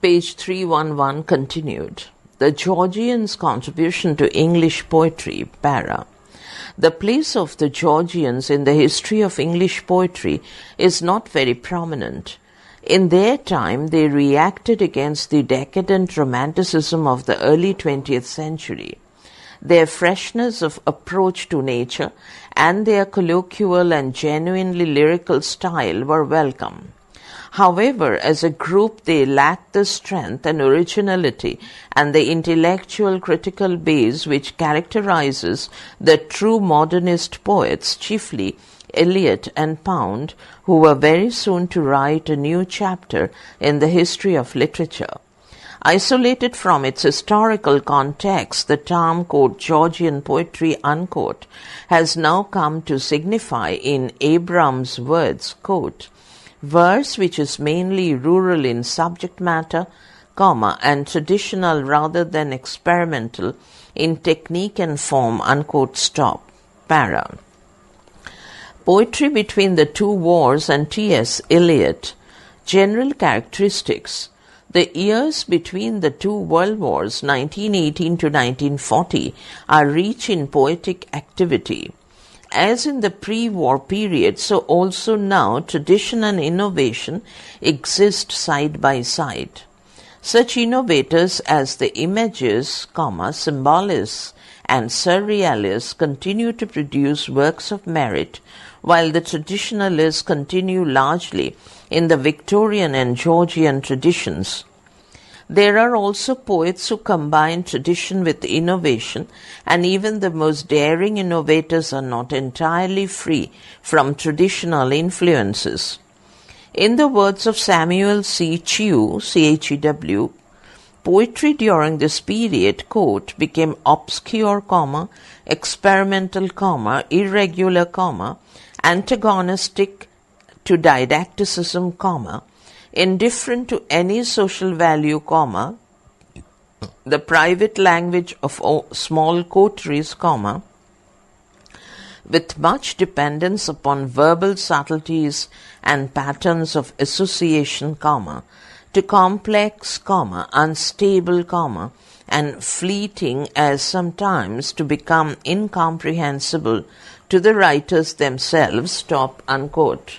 Page 311 continued. The Georgians' contribution to English poetry, para. The place of the Georgians in the history of English poetry is not very prominent. In their time, they reacted against the decadent romanticism of the early 20th century. Their freshness of approach to nature and their colloquial and genuinely lyrical style were welcome. However, as a group, they lacked the strength and originality and the intellectual critical base which characterizes the true modernist poets, chiefly Eliot and Pound, who were very soon to write a new chapter in the history of literature. Isolated from its historical context, the term, quote, Georgian poetry, unquote, has now come to signify, in Abram's words, quote, verse which is mainly rural in subject matter, comma, and traditional rather than experimental in technique and form, unquote, stop, para. Poetry between the two wars and T.S. Eliot. General characteristics. The years between the two world wars, 1918 to 1940, are rich in poetic activity. As in the pre-war period, so also now tradition and innovation exist side by side. Such innovators as the imagists, symbolists, and surrealists continue to produce works of merit, while the traditionalists continue largely in the Victorian and Georgian traditions. There are also poets who combine tradition with innovation, and even the most daring innovators are not entirely free from traditional influences. In the words of Samuel C. Chew, C-H-E-W, poetry during this period, quote, became obscure, experimental, irregular, antagonistic to didacticism, indifferent to any social value, the private language of small coteries, with much dependence upon verbal subtleties and patterns of association, to complex, unstable, and fleeting as sometimes to become incomprehensible to the writers themselves, stop, unquote.